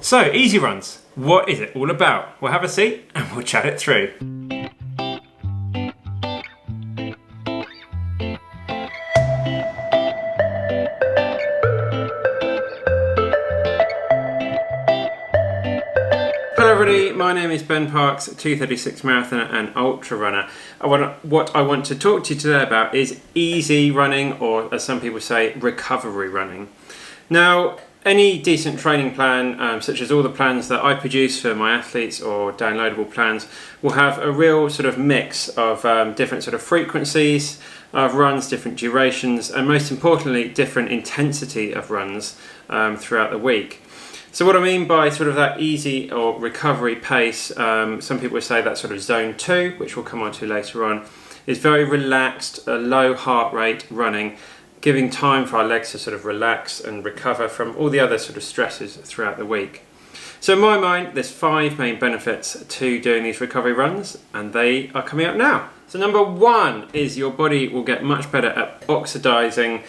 So, easy runs. What is it all about? We'll have a seat and we'll chat it through. Hello everybody, my name is Ben Parks, 236 marathoner and ultra runner. What I want to talk to you today about is easy running, or as some people say, recovery running. Now, any decent training plan, such as all the plans that I produce for my athletes or downloadable plans, will have a real sort of mix of different sort of frequencies of runs, different durations, and most importantly, different intensity of runs throughout the week. So what I mean by sort of that easy or recovery pace, some people say that sort of zone 2, which we'll come on to later on, is very relaxed, low heart rate running, giving time for our legs to sort of relax and recover from all the other sort of stresses throughout the week. So in my mind, there's 5 main benefits to doing these recovery runs, and they are coming up now. So number 1 is your body will get much better at oxidizing,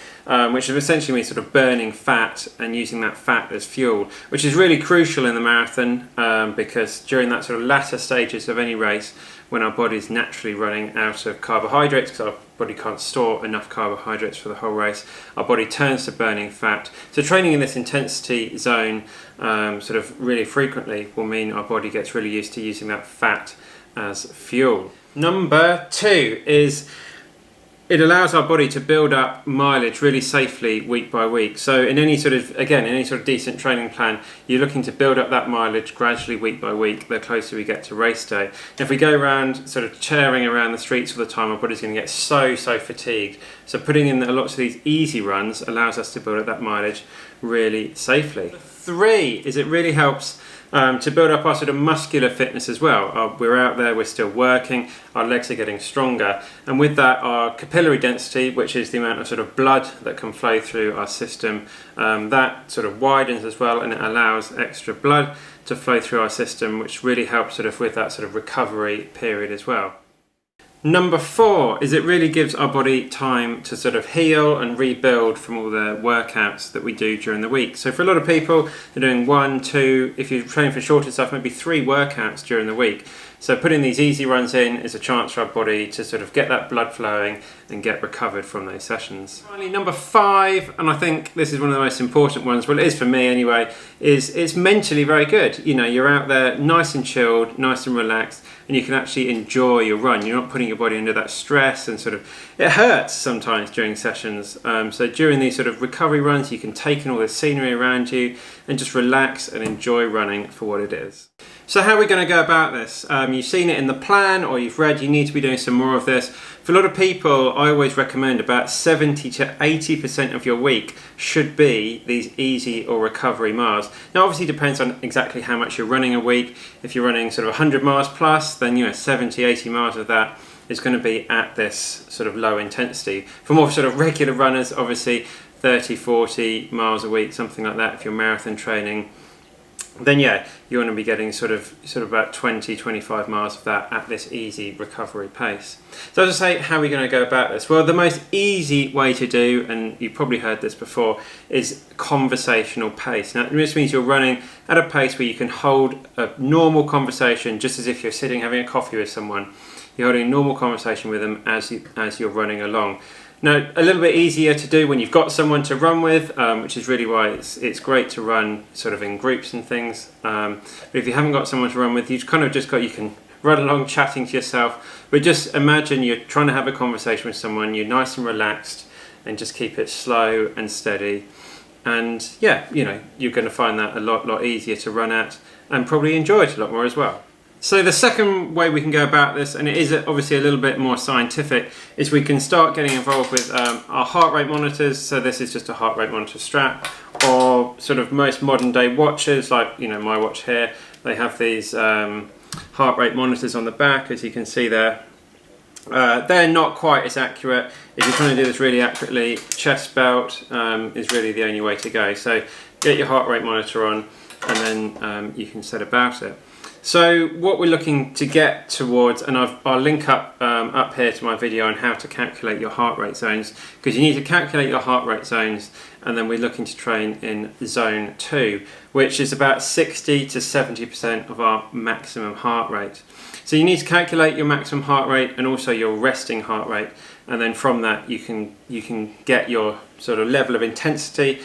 which is essentially means sort of burning fat and using that fat as fuel, which is really crucial in the marathon because during that sort of latter stages of any race, when our body's naturally running out of carbohydrates, because our body can't store enough carbohydrates for the whole race, our body turns to burning fat. So training in this intensity zone sort of really frequently will mean our body gets really used to using that fat as fuel. Number 2 is it allows our body to build up mileage really safely week by week. So in any sort of decent training plan, you're looking to build up that mileage gradually week by week the closer we get to race day. And if we go around sort of tearing around the streets all the time, our body's going to get so fatigued. So putting in lots of these easy runs allows us to build up that mileage really safely. 3 is it really helps to build up our sort of muscular fitness as well. We're out there, we're still working, our legs are getting stronger, and with that our capillary density, which is the amount of sort of blood that can flow through our system, that sort of widens as well, and it allows extra blood to flow through our system, which really helps sort of with that sort of recovery period as well. Number 4 is it really gives our body time to sort of heal and rebuild from all the workouts that we do during the week. So for a lot of people, they're doing 1, 2, if you're training for shorter stuff, maybe 3 workouts during the week. So putting these easy runs in is a chance for our body to sort of get that blood flowing and get recovered from those sessions. Finally, number 5, and I think this is one of the most important ones, well it is for me anyway, is it's mentally very good. You know, you're out there nice and chilled, nice and relaxed, and you can actually enjoy your run. You're not putting your body under that stress and sort of, it hurts sometimes during sessions. So during these sort of recovery runs, you can take in all the scenery around you and just relax and enjoy running for what it is. So how are we going to go about this? You've seen it in the plan, or you've read you need to be doing some more of this. For a lot of people, I always recommend about 70 to 80% of your week should be these easy or recovery miles. Now obviously it depends on exactly how much you're running a week. If you're running sort of 100 miles plus, then 70, 80 miles of that is going to be at this sort of low intensity. For more sort of regular runners, obviously 30, 40 miles a week, something like that if you're marathon training, then you want to be getting sort of about 20, 25 miles of that at this easy recovery pace. So as I say, how are we going to go about this? Well, the most easy way to do, and you've probably heard this before, is conversational pace. Now this means you're running at a pace where you can hold a normal conversation just as if you're sitting having a coffee with someone. You're holding a normal conversation with them as you're running along. Now, a little bit easier to do when you've got someone to run with, which is really why it's great to run sort of in groups and things. But if you haven't got someone to run with, you can run along chatting to yourself. But just imagine you're trying to have a conversation with someone, you're nice and relaxed, and just keep it slow and steady. And you're going to find that a lot easier to run at, and probably enjoy it a lot more as well. So the second way we can go about this, and it is obviously a little bit more scientific, is we can start getting involved with our heart rate monitors. So this is just a heart rate monitor strap, or sort of most modern day watches, like my watch here. They have these heart rate monitors on the back, as you can see there. They're not quite as accurate. If you're trying to do this really accurately, chest belt is really the only way to go. So get your heart rate monitor on, and then you can set about it. So what we're looking to get towards, and I'll link up here to my video on how to calculate your heart rate zones, because you need to calculate your heart rate zones, and then we're looking to train in zone 2, which is about 60 to 70% of our maximum heart rate. So you need to calculate your maximum heart rate and also your resting heart rate, and then from that you can get your sort of level of intensity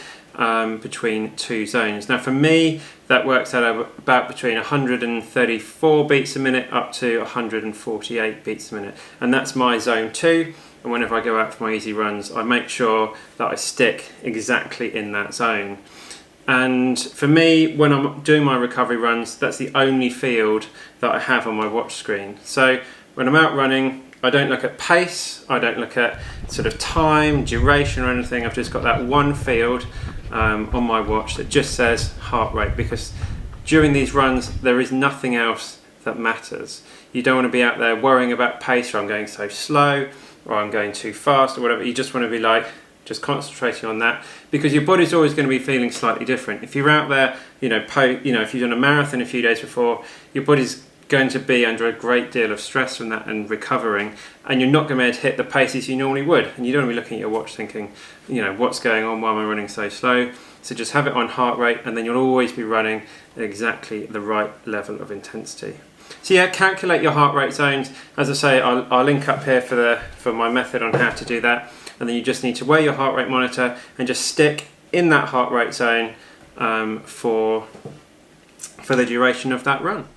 between two zones. Now for me, that works out about between 134 beats a minute up to 148 beats a minute, and that's my zone 2. And whenever I go out for my easy runs, I make sure that I stick exactly in that zone. And for me, when I'm doing my recovery runs, that's the only field that I have on my watch screen. So when I'm out running, I don't look at pace, I don't look at sort of time, duration or anything. I've just got that one field on my watch that just says heart rate, because during these runs there is nothing else that matters. You don't want to be out there worrying about pace, or I'm going so slow, or I'm going too fast, or whatever. You just want to be like just concentrating on that, because your body's always going to be feeling slightly different. If you're out there, if you've done a marathon a few days before, your body's going to be under a great deal of stress from that and recovering, and you're not going to be able to hit the paces you normally would, and you don't want to be looking at your watch thinking, what's going on, why am I running so slow? So just have it on heart rate, and then you'll always be running at exactly the right level of intensity. So yeah, calculate your heart rate zones. As I say, I'll link up here for my method on how to do that, and then you just need to wear your heart rate monitor and just stick in that heart rate zone for the duration of that run.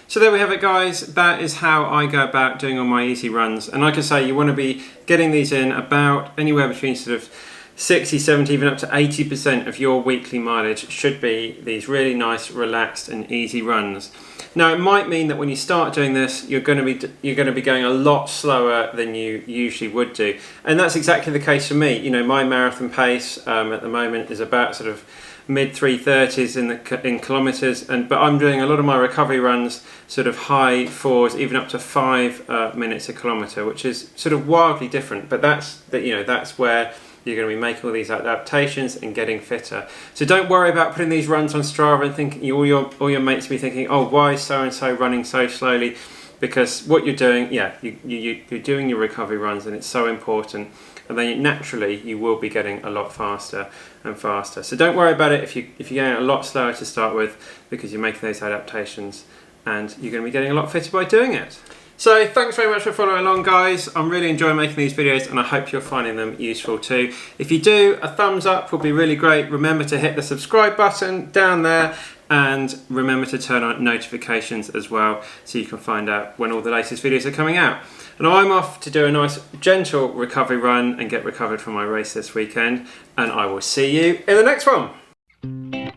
So there we have it, guys. That is how I go about doing all my easy runs. And like I say, you want to be getting these in about anywhere between sort of 60, 70, even up to 80% of your weekly mileage should be these really nice, relaxed and easy runs. Now it might mean that when you start doing this, you're going to be going a lot slower than you usually would do. And that's exactly the case for me. My marathon pace at the moment is about sort of mid 330s in kilometers, but I'm doing a lot of my recovery runs sort of high 4s, even up to 5 minutes a kilometer, which is sort of wildly different. But that's where you're going to be making all these adaptations and getting fitter. So don't worry about putting these runs on Strava and thinking all your mates will be thinking, oh, why is so and so running so slowly? Because what you're doing, you're doing your recovery runs, and it's so important. And then naturally you will be getting a lot faster and faster. So don't worry about it if you're getting a lot slower to start with, because you're making those adaptations and you're going to be getting a lot fitter by doing it. So thanks very much for following along, guys. I'm really enjoying making these videos, and I hope you're finding them useful too. If you do, a thumbs up would be really great. Remember to hit the subscribe button down there, and remember to turn on notifications as well, so you can find out when all the latest videos are coming out. And I'm off to do a nice gentle recovery run and get recovered from my race this weekend, and I will see you in the next one.